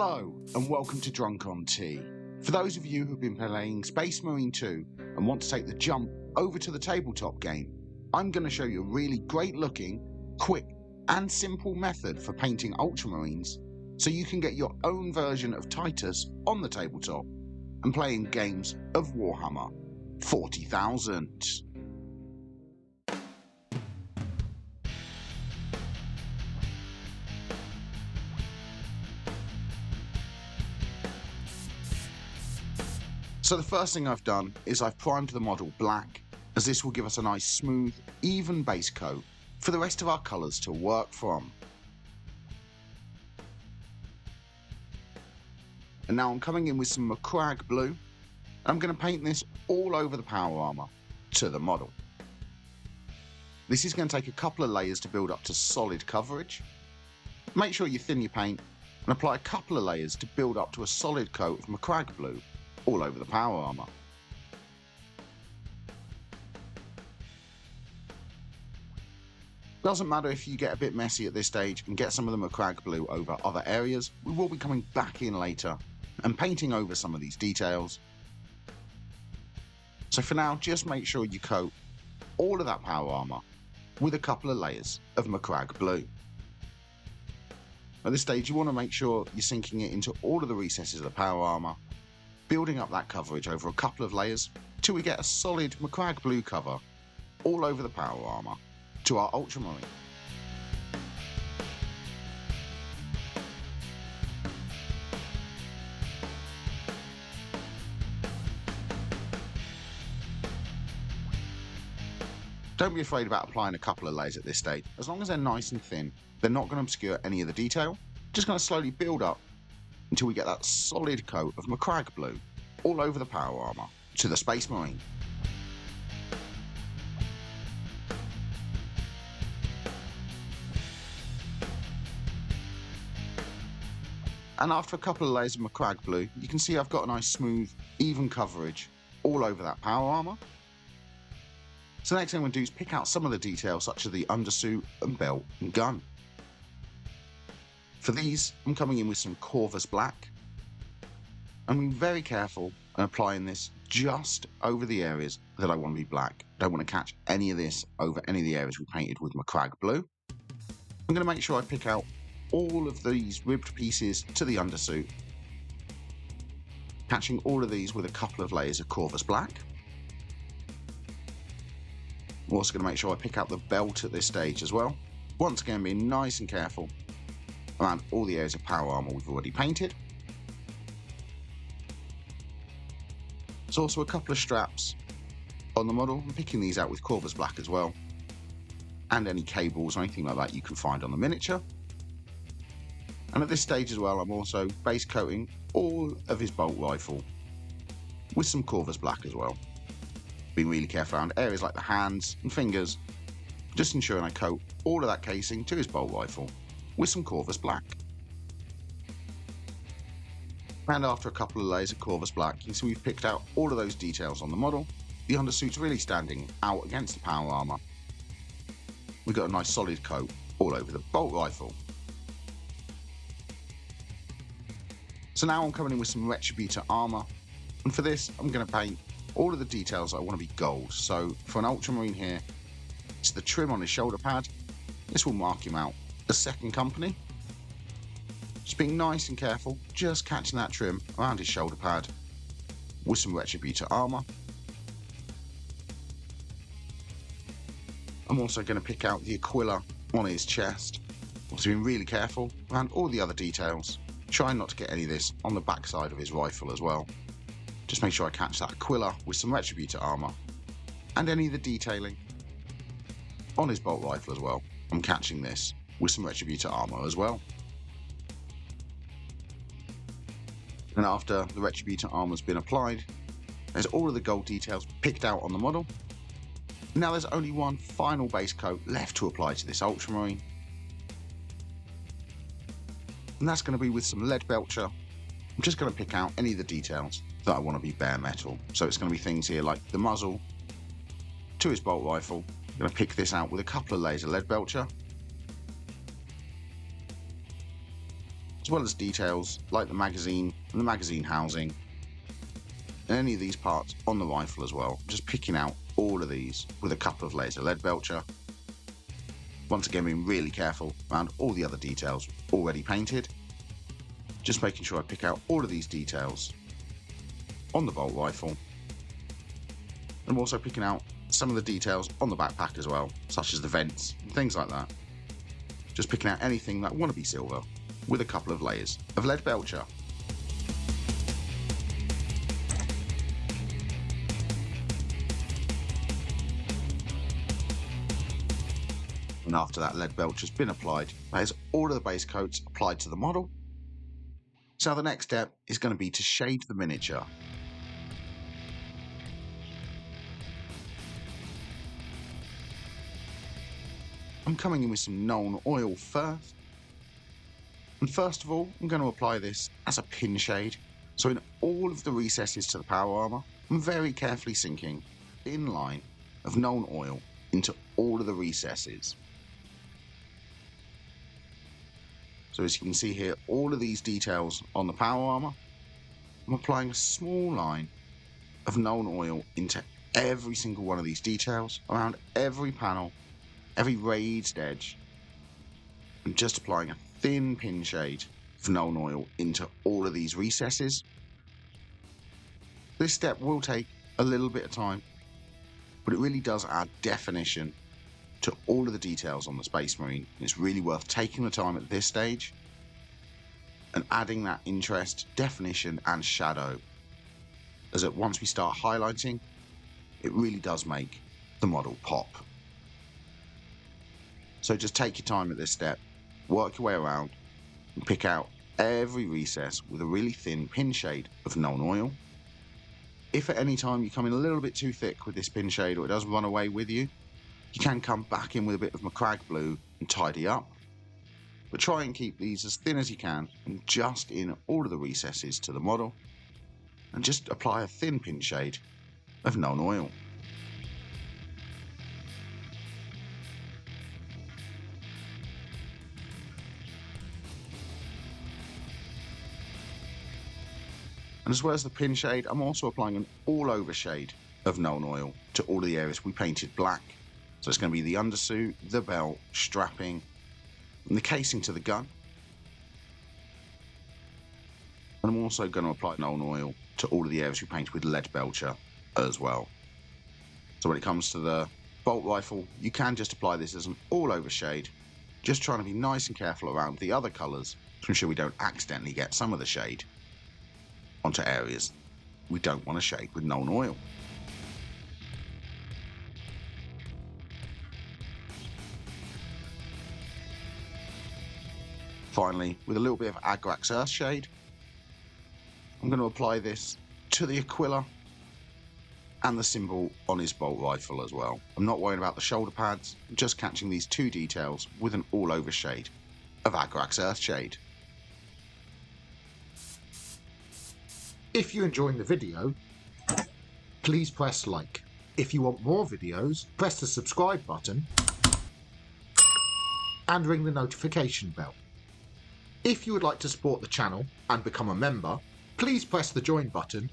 Hello and welcome to Drunk on Tea. For those of you who've been playing Space Marine 2 and want to take the jump over to the tabletop game, I'm going to show you a really great looking, quick and simple method for painting Ultramarines so you can get your own version of Titus on the tabletop and playing games of Warhammer 40,000. So the first thing I've done is I've primed the model black, as this will give us a nice smooth, even base coat for the rest of our colours to work from. And now I'm coming in with some MacLeod blue, and I'm going to paint this all over the power armour to the model. This is going to take a couple of layers to build up to solid coverage. Make sure you thin your paint and apply a couple of layers to build up to a solid coat of MacLeod blue all over the power armour. Doesn't matter if you get a bit messy at this stage and get some of the MacLeod blue over other areas, we will be coming back in later and painting over some of these details. So for now, just make sure you coat all of that power armour with a couple of layers of MacLeod blue. At this stage, you want to make sure you're sinking it into all of the recesses of the power armour, building up that coverage over a couple of layers till we get a solid MacLeod blue cover all over the power armour to our Ultramarine. Don't be afraid about applying a couple of layers at this stage. As long as they're nice and thin, they're not going to obscure any of the detail. Just going to slowly build up until we get that solid coat of MacLeod blue all over the power armour to the Space Marine. And after a couple of layers of MacLeod blue, you can see I've got a nice smooth, even coverage all over that power armour. So the next thing I'm going to do is pick out some of the details such as the undersuit and belt and gun. For these, I'm coming in with some Corvus black. I'm being very careful and applying this just over the areas that I want to be black. Don't want to catch any of this over any of the areas we painted with MacLeod blue. I'm going to make sure I pick out all of these ribbed pieces to the undersuit, catching all of these with a couple of layers of Corvus black. I'm also going to make sure I pick out the belt at this stage as well. Once again, being nice and careful around all the areas of power armour we've already painted. There's also a couple of straps on the model. I'm picking these out with Corvus black as well, and any cables or anything like that you can find on the miniature. And at this stage as well, I'm also base coating all of his bolt rifle with some Corvus black as well. Being really careful around areas like the hands and fingers, just ensuring I coat all of that casing to his bolt rifle with some Corvus black. And after a couple of layers of Corvus black, you can see we've picked out all of those details on the model. The undersuit's really standing out against the power armour. We've got a nice solid coat all over the bolt rifle. So now I'm coming in with some Retributor armour, and for this I'm going to paint all of the details I want to be gold. So for an Ultramarine here, it's the trim on his shoulder pad. This will mark him out as second company. Just being nice and careful, just catching that trim around his shoulder pad with some Retributor armour. I'm also going to pick out the Aquila on his chest. Also being really careful around all the other details, trying not to get any of this on the backside of his rifle as well. Just make sure I catch that Aquila with some Retributor armour, and any of the detailing on his bolt rifle as well. I'm catching this with some Retributor armour as well. And after the Retributor armour's been applied, there's all of the gold details picked out on the model. Now there's only one final base coat left to apply to this Ultramarine, and that's going to be with some lead belcher. I'm just going to pick out any of the details that I want to be bare metal. So it's going to be things here like the muzzle to his bolt rifle. I'm going to pick this out with a couple of layers of lead belcher. as well as details like the magazine and the magazine housing, and any of these parts on the rifle as well. Just picking out all of these with a couple of layers of lead belcher. Once again, being really careful around all the other details already painted. Just making sure I pick out all of these details on the bolt rifle. And I'm also picking out some of the details on the backpack as well, such as the vents and things like that. Just picking out anything that want to be silver with a couple of layers of lead belcher. And after that lead belcher's been applied, that is all of the base coats applied to the model. So the next step is going to be to shade the miniature. I'm coming in with some known oil first. And first of all, I'm going to apply this as a pin shade. So in all of the recesses to the power armour, I'm very carefully sinking a thin line of known oil into all of the recesses. So as you can see here, all of these details on the power armour, I'm applying a small line of known oil into every single one of these details, around every panel, every raised edge, and just applying a thin pin shade of known oil into all of these recesses. This step will take a little bit of time, but it really does add definition to all of the details on the Space Marine. It's really worth taking the time at this stage and adding that interest, definition and shadow, as that once we start highlighting, it really does make the model pop. So just take your time at this step, work your way around and pick out every recess with a really thin pin shade of known oil. If at any time you come in a little bit too thick with this pin shade or it does run away with you, you can come back in with a bit of MacLeod blue and tidy up. But try and keep these as thin as you can and just in all of the recesses to the model, and just apply a thin pin shade of known oil. And as well as the pin shade, I'm also applying an all-over shade of known oil to all of the areas we painted black. So it's going to be the undersuit, the belt, strapping, and the casing to the gun. And I'm also going to apply known oil to all of the areas we painted with lead belcher as well. So when it comes to the bolt rifle, you can just apply this as an all-over shade, just trying to be nice and careful around the other colours to ensure we don't accidentally get some of the shade onto areas we don't want to shade with known oil. Finally, with a little bit of Agrax Earth shade, I'm going to apply this to the Aquila and the symbol on his bolt rifle as well. I'm not worrying about the shoulder pads, I'm just catching these two details with an all-over shade of Agrax Earth shade. If you're enjoying the video, please press like. If you want more videos, press the subscribe button and ring the notification bell. If you would like to support the channel and become a member, please press the join button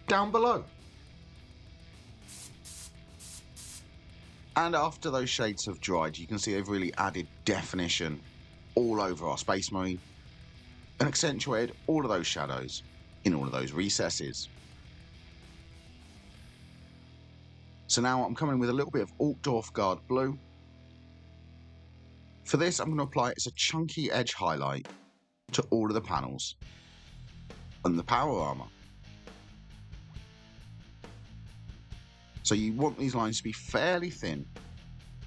down below. And after those shades have dried, you can see they've really added definition all over our Space Marine and accentuated all of those shadows in all of those recesses. So now I'm coming with a little bit of Altdorf Guard blue. For this, I'm going to apply it as a chunky edge highlight to all of the panels and the power armour. So you want these lines to be fairly thin,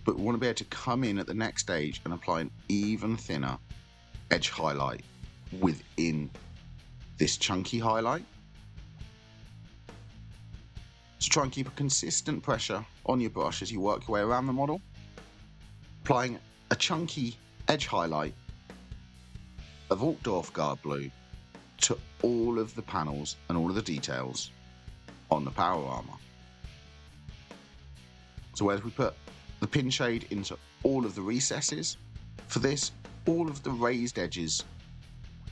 but we want to be able to come in at the next stage and apply an even thinner edge highlight within this chunky highlight. So try and keep a consistent pressure on your brush as you work your way around the model, applying a chunky edge highlight of Altdorf Guard blue to all of the panels and all of the details on the power armour. So as we put the pin shade into all of the recesses, for this, all of the raised edges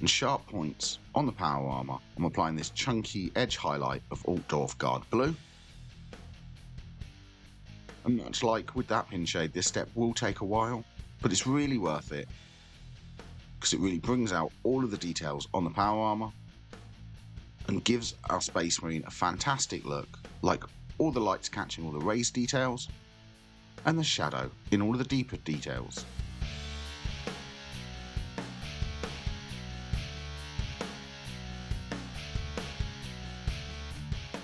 and sharp points on the power armour, I'm applying this chunky edge highlight of Altdorf Guard Blue. And much like with that pin shade, this step will take a while, but it's really worth it because it really brings out all of the details on the power armour and gives our Space Marine a fantastic look, like all the lights catching all the raised details and the shadow in all of the deeper details.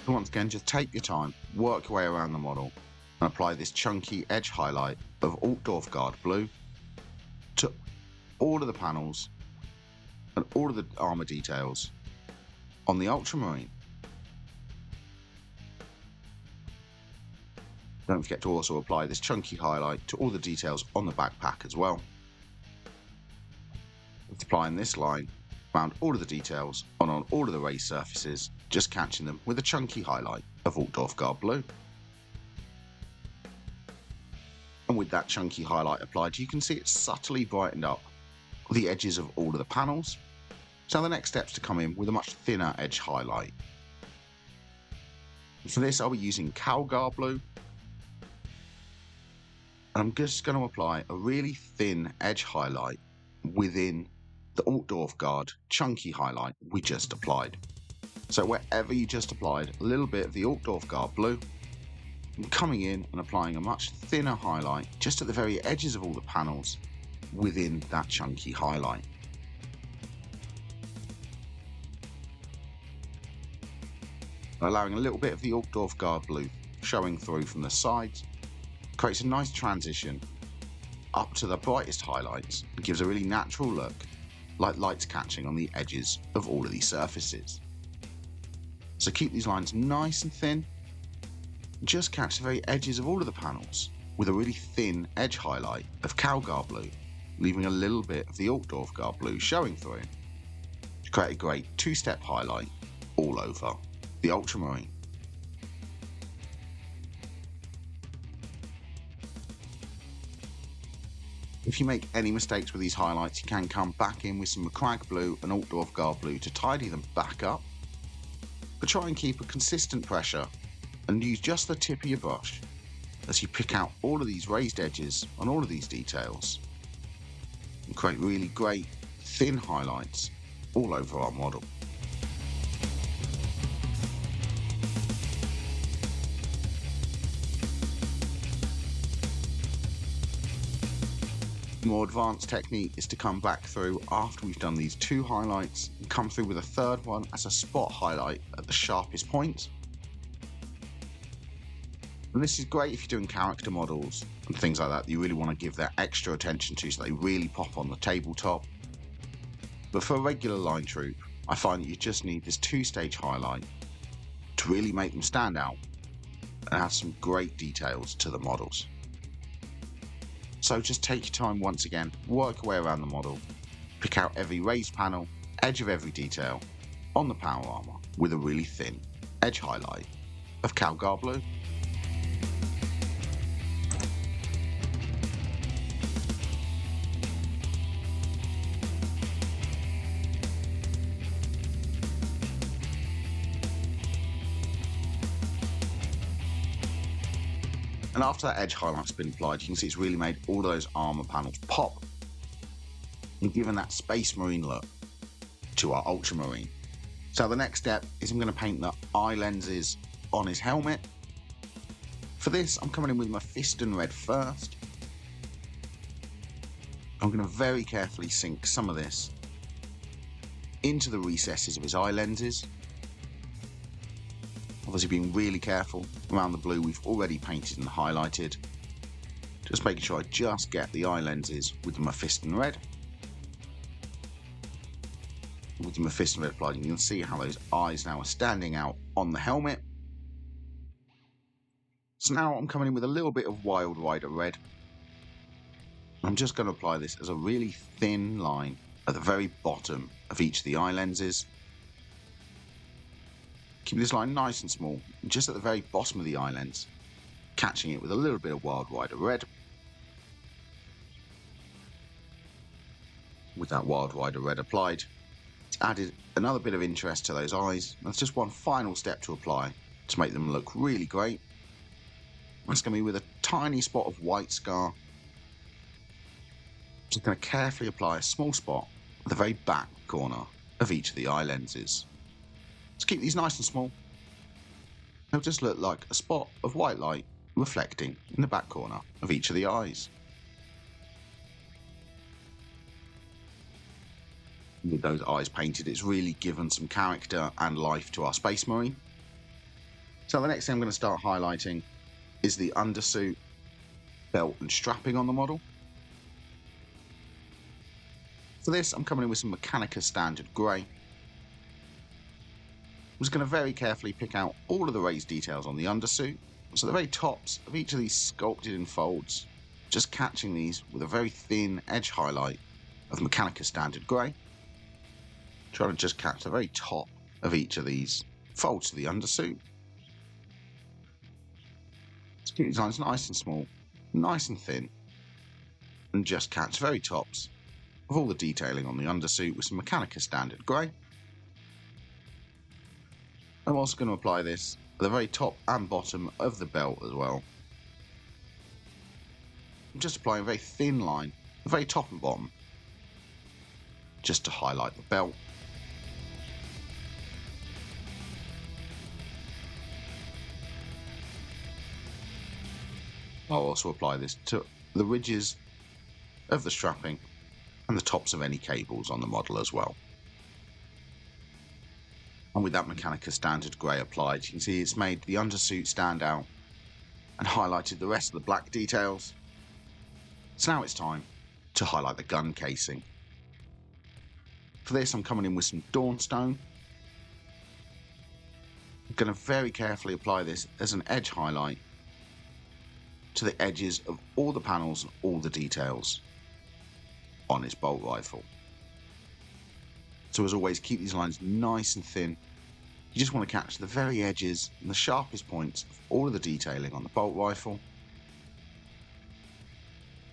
So once again, just take your time, work your way around the model and apply this chunky edge highlight of Altdorf Guard Blue to all of the panels and all of the armour details on the Ultramarine. Don't forget to also apply this chunky highlight to all the details on the backpack as well. With applying this line around all of the details on all of the raised surfaces, just catching them with a chunky highlight of Altdorf Guard Blue. And with that chunky highlight applied, you can see it's subtly brightened up the edges of all of the panels. So the next step's to come in with a much thinner edge highlight. For this, I'll be using Guard Blue. And I'm just going to apply a really thin edge highlight within the Altdorf Guard chunky highlight we just applied. So wherever you just applied a little bit of the Altdorf Guard Blue, I'm coming in and applying a much thinner highlight just at the very edges of all the panels within that chunky highlight. Allowing a little bit of the Altdorf Guard Blue showing through from the sides creates a nice transition up to the brightest highlights and gives a really natural look, like lights catching on the edges of all of these surfaces. So keep these lines nice and thin, just catch the very edges of all of the panels with a really thin edge highlight of Guard Blue, leaving a little bit of the Altdorf Guard Blue showing through to create a great two-step highlight all over the Ultramarine. If you make any mistakes with these highlights, you can come back in with some MacLeod Blue and Altdorf Guard Blue to tidy them back up, but try and keep a consistent pressure and use just the tip of your brush as you pick out all of these raised edges on all of these details and create really great thin highlights all over our model. The more advanced technique is to come back through after we've done these two highlights and come through with a third one as a spot highlight at the sharpest point. And this is great if you're doing character models and things like that you really want to give that extra attention to so they really pop on the tabletop. But for a regular line troop, I find that you just need this two-stage highlight to really make them stand out and add some great details to the models. So just take your time once again, work your way around the model, pick out every raised panel, edge of every detail on the power armour with a really thin edge highlight of Guard Blue. And after that edge highlight's been applied, you can see it's really made all of those armour panels pop and given that Space Marine look to our Ultramarine. So the next step is I'm going to paint the eye lenses on his helmet. For this, I'm coming in with my Fiston Red first. I'm going to very carefully sink some of this into the recesses of his eye lenses. Obviously being really careful around the blue we've already painted and highlighted. Just making sure I just get the eye lenses with the Fiston Red. With the Fiston Red applied, you can see how those eyes now are standing out on the helmet. So now I'm coming in with a little bit of Wild Rider Red. I'm just going to apply this as a really thin line at the very bottom of each of the eye lenses. Keep this line nice and small, just at the very bottom of the eye lens, catching it with a little bit of Wild Rider Red. With that Wild Rider Red applied, It's added another bit of interest to those eyes. That's just one final step to apply to make them look really great. That's going to be with a tiny spot of white scar. Just going to carefully apply a small spot at the very back corner of each of the eye lenses. Let's keep these nice and small. They'll just look like a spot of white light reflecting in the back corner of each of the eyes. With those eyes painted, it's really given some character and life to our Space Marine. So the next thing I'm going to start highlighting is the undersuit, belt and strapping on the model. For this, I'm coming in with some Mechanica Standard Grey. I'm just going to very carefully pick out all of the raised details on the undersuit. So the very tops of each of these sculpted in folds, just catching these with a very thin edge highlight of Mechanica Standard Grey. Trying to just catch the very top of each of these folds to the undersuit. Let's keep these lines nice and small, nice and thin, and just catch the very tops of all the detailing on the undersuit with some Mechanica Standard Grey. I'm also going to apply this at the very top and bottom of the belt as well. I'm just applying a very thin line, the very top and bottom, just to highlight the belt. I'll also apply this to the ridges of the strapping and the tops of any cables on the model as well. And with that Mechanica Standard Grey applied, you can see it's made the undersuit stand out and highlighted the rest of the black details. So now it's time to highlight the gun casing. For this, I'm coming in with some Dawnstone. I'm going to very carefully apply this as an edge highlight to the edges of all the panels and all the details on its bolt rifle. So as always, keep these lines nice and thin. You just want to catch the very edges and the sharpest points of all of the detailing on the bolt rifle.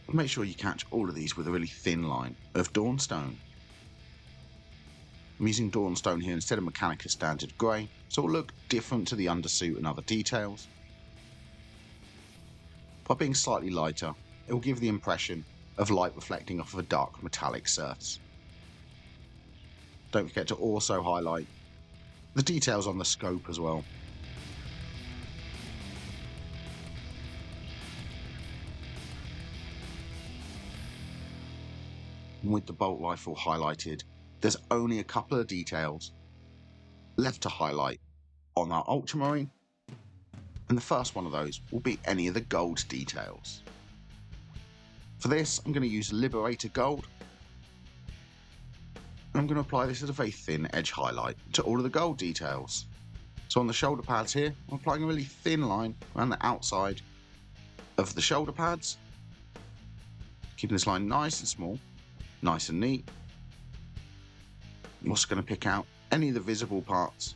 And make sure you catch all of these with a really thin line of Dawnstone. I'm using Dawnstone here instead of Mechanica Standard Grey, so it will look different to the undersuit and other details. By being slightly lighter, it will give the impression of light reflecting off of a dark metallic surface. Don't forget to also highlight the details on the scope as well. And with the bolt rifle highlighted, there's only a couple of details left to highlight on our Ultramarine. And the first one of those will be any of the gold details. For this, I'm going to use Liberator Gold. And I'm going to apply this as a very thin edge highlight to all of the gold details. So on the shoulder pads here, I'm applying a really thin line around the outside of the shoulder pads. Keeping this line nice and small, nice and neat. I'm also going to pick out any of the visible parts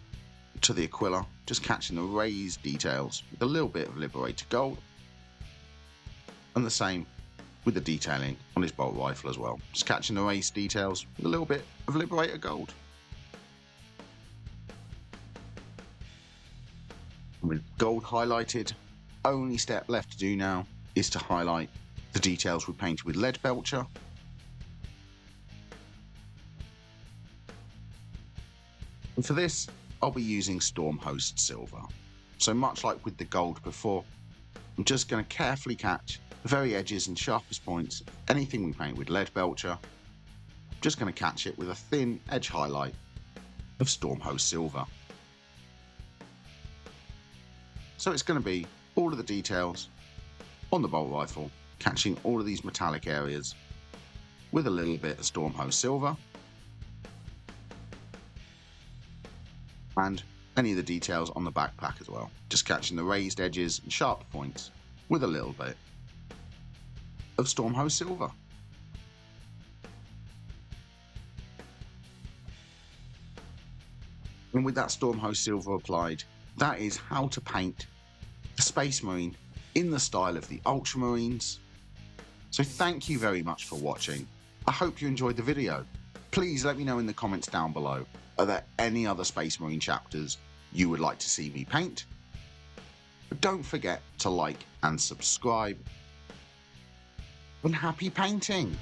to the Aquila, just catching the raised details with a little bit of Liberator Gold. And the same with the detailing on his bolt rifle as well, just catching the raised details with a little bit of Liberator Gold. And with gold highlighted, only step left to do now is to highlight the details we painted with lead belcher. And for this, I'll be using Stormhost Silver. So much like with the gold before, I'm just going to carefully catch the very edges and sharpest points of anything we paint with lead belcher. I'm just going to catch it with a thin edge highlight of Stormhost Silver. So it's going to be all of the details on the bolt rifle, catching all of these metallic areas with a little bit of Stormhost Silver. And any of the details on the backpack as well, just catching the raised edges and sharp points with a little bit of Stormhost Silver. And with that Stormhost Silver applied, that is how to paint a Space Marine in the style of the Ultramarines. So thank you very much for watching. I hope you enjoyed the video. Please let me know in the comments down below. Are there any other Space Marine chapters you would like to see me paint? But don't forget to like and subscribe. And happy painting!